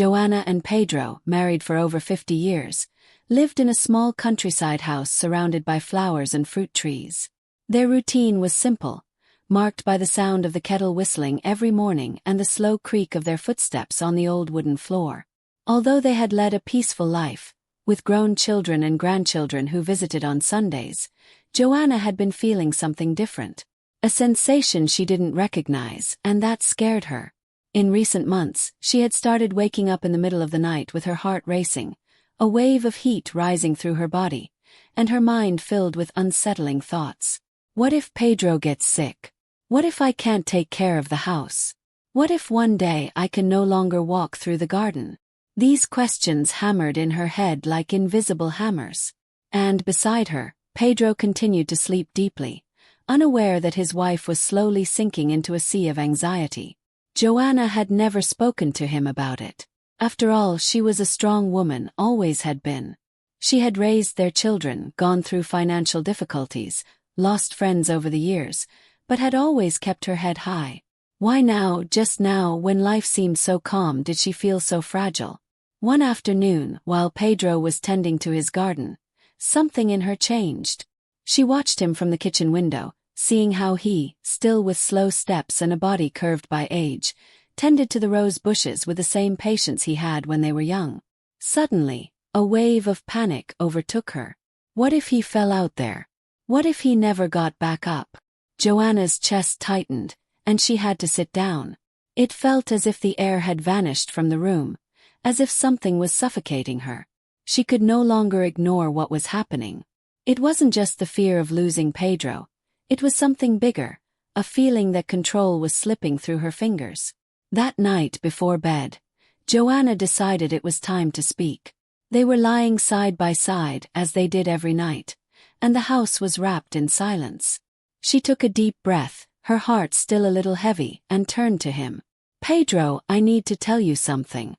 Joanna and Pedro, married for over 50 years, lived in a small countryside house surrounded by flowers and fruit trees. Their routine was simple, marked by the sound of the kettle whistling every morning and the slow creak of their footsteps on the old wooden floor. Although they had led a peaceful life, with grown children and grandchildren who visited on Sundays, Joanna had been feeling something different. A sensation she didn't recognize, and that scared her. In recent months, she had started waking up in the middle of the night with her heart racing, a wave of heat rising through her body, and her mind filled with unsettling thoughts. What if Pedro gets sick? What if I can't take care of the house? What if one day I can no longer walk through the garden? These questions hammered in her head like invisible hammers. And beside her, Pedro continued to sleep deeply, unaware that his wife was slowly sinking into a sea of anxiety. Joanna had never spoken to him about it. After all, she was a strong woman, always had been. She had raised their children, gone through financial difficulties, lost friends over the years, but had always kept her head high. Why now, just now, when life seemed so calm, did she feel so fragile? One afternoon, while Pedro was tending to his garden, something in her changed. She watched him from the kitchen window, seeing how he, still with slow steps and a body curved by age, tended to the rose bushes with the same patience he had when they were young. Suddenly, a wave of panic overtook her. What if he fell out there? What if he never got back up? Joanna's chest tightened, and she had to sit down. It felt as if the air had vanished from the room, as if something was suffocating her. She could no longer ignore what was happening. It wasn't just the fear of losing Pedro. It was something bigger, a feeling that control was slipping through her fingers. That night before bed, Joanna decided it was time to speak. They were lying side by side as they did every night, and the house was wrapped in silence. She took a deep breath, her heart still a little heavy, and turned to him. "Pedro, I need to tell you something."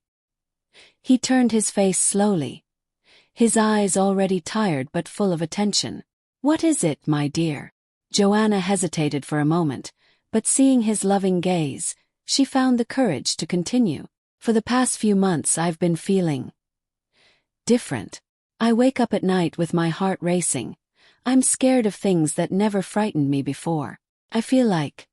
He turned his face slowly, his eyes already tired but full of attention. "What is it, my dear?" Joanna hesitated for a moment, but seeing his loving gaze, she found the courage to continue. "For the past few months I've been feeling different. I wake up at night with my heart racing. I'm scared of things that never frightened me before. I feel like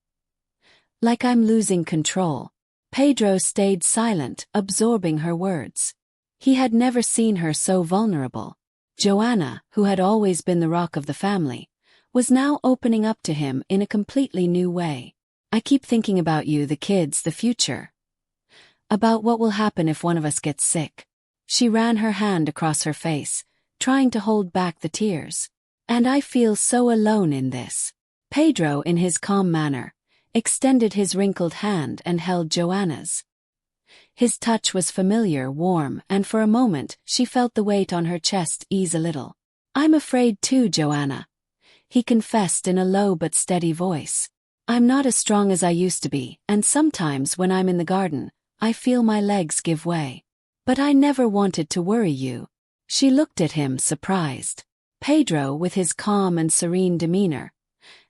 I'm losing control." Pedro stayed silent, absorbing her words. He had never seen her so vulnerable. Joanna, who had always been the rock of the family, was now opening up to him in a completely new way. "I keep thinking about you, the kids, the future. About what will happen if one of us gets sick." She ran her hand across her face, trying to hold back the tears. "And I feel so alone in this." Pedro, in his calm manner, extended his wrinkled hand and held Joanna's. His touch was familiar, warm, and for a moment she felt the weight on her chest ease a little. "I'm afraid too, Joanna," he confessed in a low but steady voice. "I'm not as strong as I used to be, and sometimes when I'm in the garden, I feel my legs give way. But I never wanted to worry you." She looked at him, surprised. Pedro, with his calm and serene demeanor,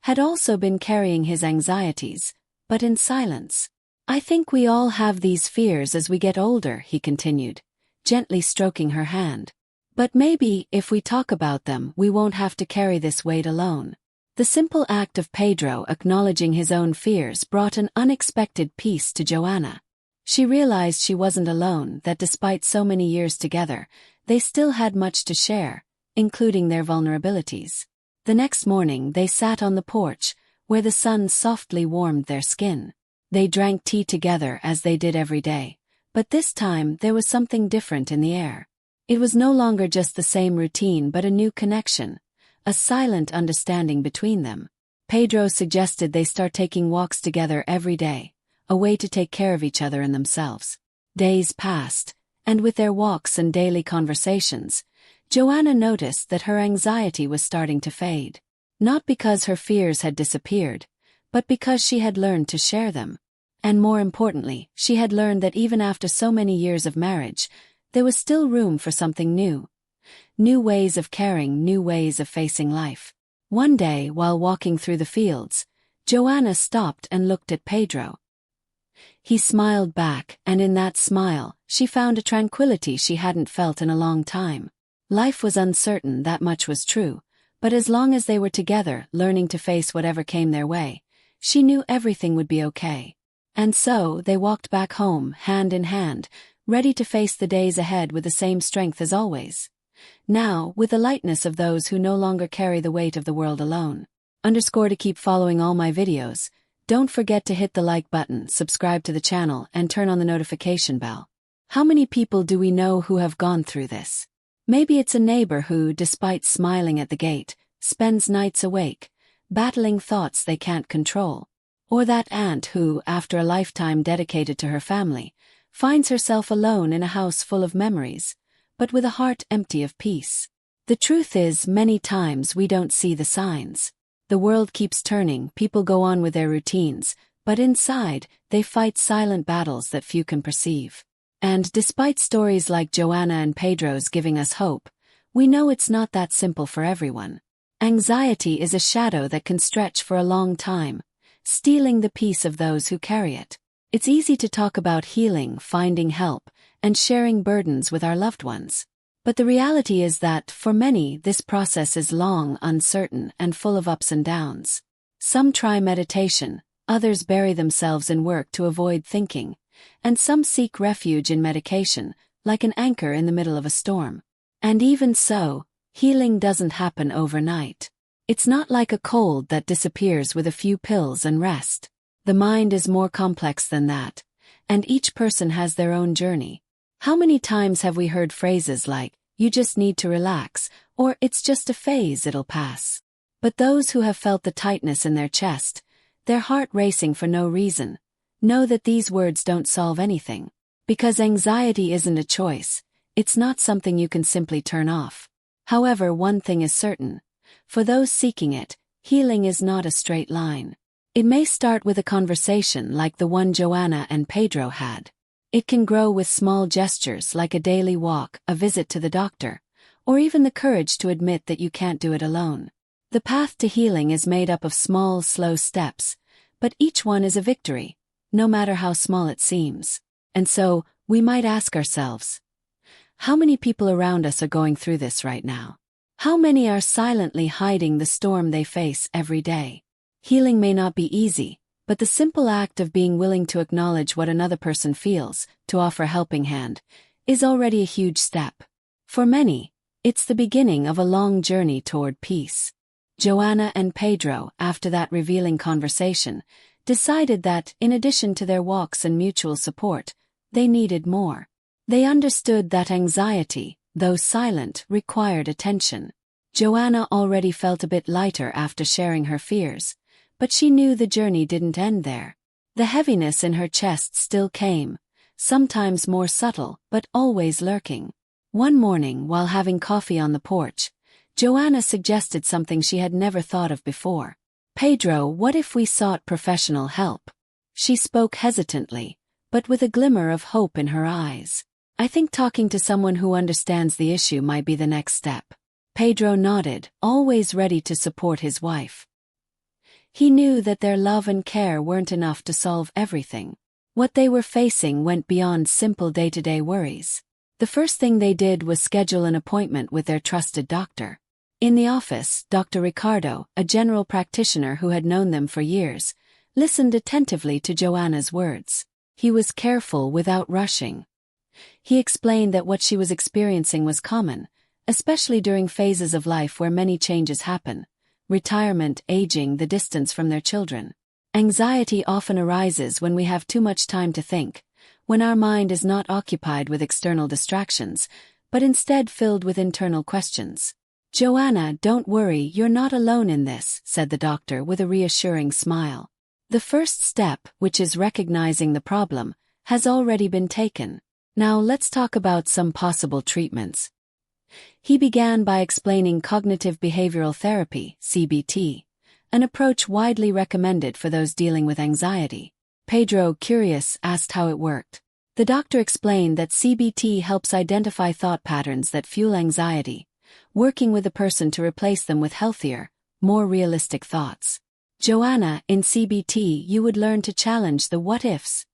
had also been carrying his anxieties, but in silence. "I think we all have these fears as we get older," he continued, gently stroking her hand. "But maybe, if we talk about them, we won't have to carry this weight alone." The simple act of Pedro acknowledging his own fears brought an unexpected peace to Joanna. She realized she wasn't alone, that despite so many years together, they still had much to share, including their vulnerabilities. The next morning they sat on the porch, where the sun softly warmed their skin. They drank tea together as they did every day, but this time there was something different in the air. It was no longer just the same routine but a new connection, a silent understanding between them. Pedro suggested they start taking walks together every day, a way to take care of each other and themselves. Days passed, and with their walks and daily conversations, Joanna noticed that her anxiety was starting to fade. Not because her fears had disappeared, but because she had learned to share them. And more importantly, she had learned that even after so many years of marriage, there was still room for something new. New ways of caring, new ways of facing life. One day, while walking through the fields, Joanna stopped and looked at Pedro. He smiled back, and in that smile, She found a tranquility she hadn't felt in a long time. Life was uncertain, that much was true, but as long as they were together, learning to face whatever came their way, she knew everything would be okay. And so, they walked back home, hand in hand, ready to face the days ahead with the same strength as always. Now, with the lightness of those who no longer carry the weight of the world alone. To keep following all my videos, don't forget to hit the like button, subscribe to the channel, and turn on the notification bell. How many people do we know who have gone through this? Maybe it's a neighbor who, despite smiling at the gate, spends nights awake, battling thoughts they can't control. Or that aunt who, after a lifetime dedicated to her family, finds herself alone in a house full of memories, but with a heart empty of peace. The truth is, many times we don't see the signs. The world keeps turning, people go on with their routines, but inside, they fight silent battles that few can perceive. And despite stories like Joanna and Pedro's giving us hope, we know it's not that simple for everyone. Anxiety is a shadow that can stretch for a long time, stealing the peace of those who carry it. It's easy to talk about healing, finding help, and sharing burdens with our loved ones. But the reality is that, for many, this process is long, uncertain, and full of ups and downs. Some try meditation, others bury themselves in work to avoid thinking, and some seek refuge in medication, like an anchor in the middle of a storm. And even so, healing doesn't happen overnight. It's not like a cold that disappears with a few pills and rest. The mind is more complex than that, and each person has their own journey. How many times have we heard phrases like, "You just need to relax," or "It's just a phase, it'll pass"? But those who have felt the tightness in their chest, their heart racing for no reason, know that these words don't solve anything. Because anxiety isn't a choice, it's not something you can simply turn off. However, one thing is certain. For those seeking it, healing is not a straight line. It may start with a conversation like the one Joanna and Pedro had. It can grow with small gestures like a daily walk, a visit to the doctor, or even the courage to admit that you can't do it alone. The path to healing is made up of small, slow steps, but each one is a victory, no matter how small it seems. And so, we might ask ourselves, how many people around us are going through this right now? How many are silently hiding the storm they face every day? Healing may not be easy, but the simple act of being willing to acknowledge what another person feels, to offer a helping hand, is already a huge step. For many, it's the beginning of a long journey toward peace. Joanna and Pedro, after that revealing conversation, decided that, in addition to their walks and mutual support, they needed more. They understood that anxiety, though silent, required attention. Joanna already felt a bit lighter after sharing her fears, but she knew the journey didn't end there. The heaviness in her chest still came, sometimes more subtle, but always lurking. One morning, while having coffee on the porch, Joanna suggested something she had never thought of before. "Pedro, what if we sought professional help?" She spoke hesitantly, but with a glimmer of hope in her eyes. "I think talking to someone who understands the issue might be the next step." Pedro nodded, always ready to support his wife. He knew that their love and care weren't enough to solve everything. What they were facing went beyond simple day-to-day worries. The first thing they did was schedule an appointment with their trusted doctor. In the office, Dr. Ricardo, a general practitioner who had known them for years, listened attentively to Joanna's words. He was careful without rushing. He explained that what she was experiencing was common, especially during phases of life where many changes happen. Retirement, aging, the distance from their children. Anxiety often arises when we have too much time to think, when our mind is not occupied with external distractions, but instead filled with internal questions. "Joanna, don't worry, you're not alone in this," said the doctor with a reassuring smile. "The first step, which is recognizing the problem, has already been taken. Now let's talk about some possible treatments." He began by explaining cognitive behavioral therapy, CBT, an approach widely recommended for those dealing with anxiety. Pedro, curious, asked how it worked. The doctor explained that CBT helps identify thought patterns that fuel anxiety, working with a person to replace them with healthier, more realistic thoughts. "Joanna, in CBT you would learn to challenge the what-ifs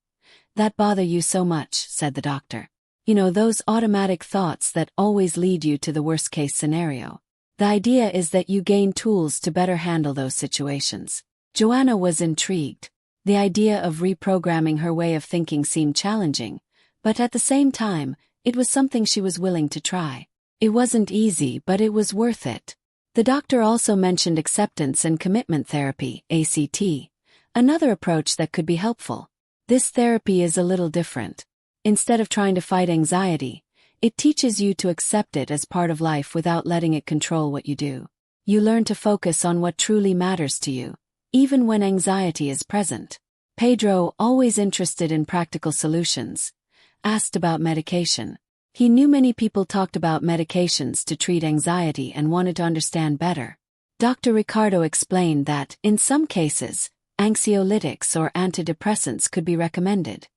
that bother you so much," said the doctor. Those automatic thoughts that always lead you to the worst-case scenario. The idea is that you gain tools to better handle those situations. Joanna was intrigued. The idea of reprogramming her way of thinking seemed challenging, but at the same time, it was something she was willing to try. It wasn't easy, but it was worth it. The doctor also mentioned acceptance and commitment therapy, ACT, another approach that could be helpful. This therapy is a little different. Instead of trying to fight anxiety, it teaches you to accept it as part of life without letting it control what you do. You learn to focus on what truly matters to you, even when anxiety is present. Pedro, always interested in practical solutions, asked about medication. He knew many people talked about medications to treat anxiety and wanted to understand better. Dr. Ricardo explained that, in some cases, anxiolytics or antidepressants could be recommended.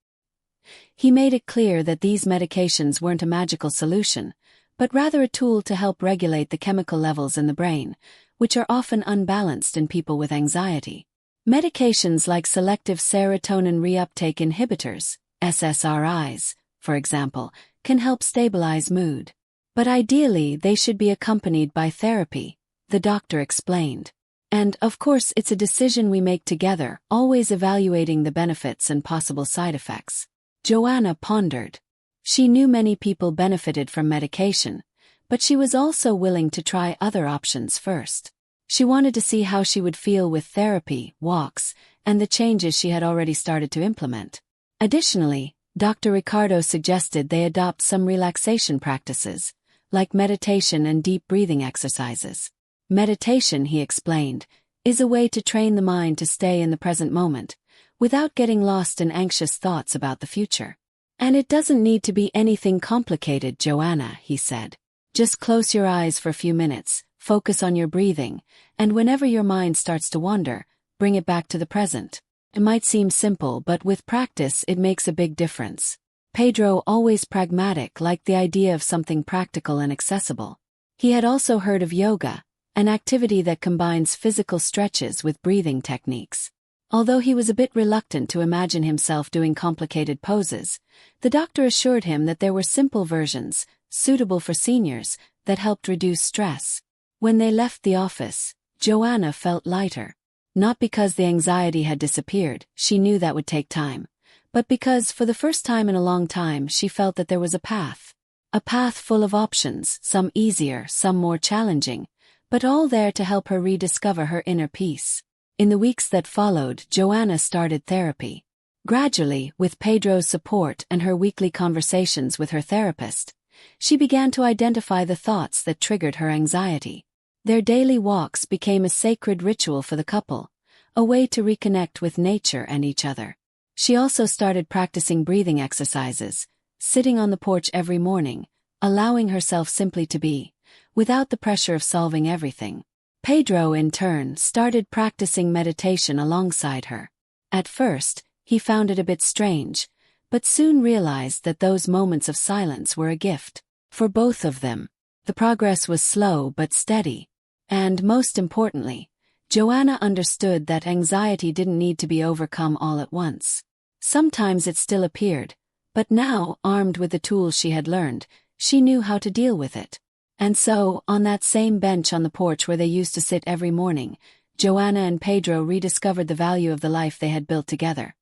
He made it clear that these medications weren't a magical solution, but rather a tool to help regulate the chemical levels in the brain, which are often unbalanced in people with anxiety. Medications like selective serotonin reuptake inhibitors, SSRIs, for example, can help stabilize mood. But ideally, they should be accompanied by therapy, the doctor explained. And, of course, it's a decision we make together, always evaluating the benefits and possible side effects. Joanna pondered. She knew many people benefited from medication, but she was also willing to try other options first. She wanted to see how she would feel with therapy, walks, and the changes she had already started to implement. Additionally, Dr. Ricardo suggested they adopt some relaxation practices, like meditation and deep breathing exercises. Meditation, he explained, is a way to train the mind to stay in the present moment, without getting lost in anxious thoughts about the future. And it doesn't need to be anything complicated, Joanna, he said. Just close your eyes for a few minutes, focus on your breathing, and whenever your mind starts to wander, bring it back to the present. It might seem simple, but with practice it makes a big difference. Pedro, always pragmatic, liked the idea of something practical and accessible. He had also heard of yoga, an activity that combines physical stretches with breathing techniques. Although he was a bit reluctant to imagine himself doing complicated poses, the doctor assured him that there were simple versions, suitable for seniors, that helped reduce stress. When they left the office, Joanna felt lighter. Not because the anxiety had disappeared, she knew that would take time, but because, for the first time in a long time, she felt that there was a path. A path full of options, some easier, some more challenging, but all there to help her rediscover her inner peace. In the weeks that followed, Joanna started therapy. Gradually, with Pedro's support and her weekly conversations with her therapist, she began to identify the thoughts that triggered her anxiety. Their daily walks became a sacred ritual for the couple, a way to reconnect with nature and each other. She also started practicing breathing exercises, sitting on the porch every morning, allowing herself simply to be, without the pressure of solving everything. Pedro, in turn, started practicing meditation alongside her. At first, he found it a bit strange, but soon realized that those moments of silence were a gift. For both of them, the progress was slow but steady. And, most importantly, Joanna understood that anxiety didn't need to be overcome all at once. Sometimes it still appeared, but now, armed with the tools she had learned, she knew how to deal with it. And so, on that same bench on the porch where they used to sit every morning, Joanna and Pedro rediscovered the value of the life they had built together.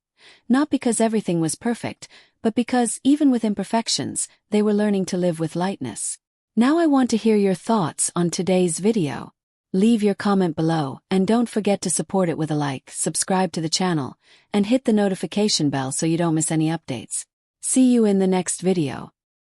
Not because everything was perfect, but because, even with imperfections, they were learning to live with lightness. Now I want to hear your thoughts on today's video. Leave your comment below, and don't forget to support it with a like, subscribe to the channel, and hit the notification bell so you don't miss any updates. See you in the next video.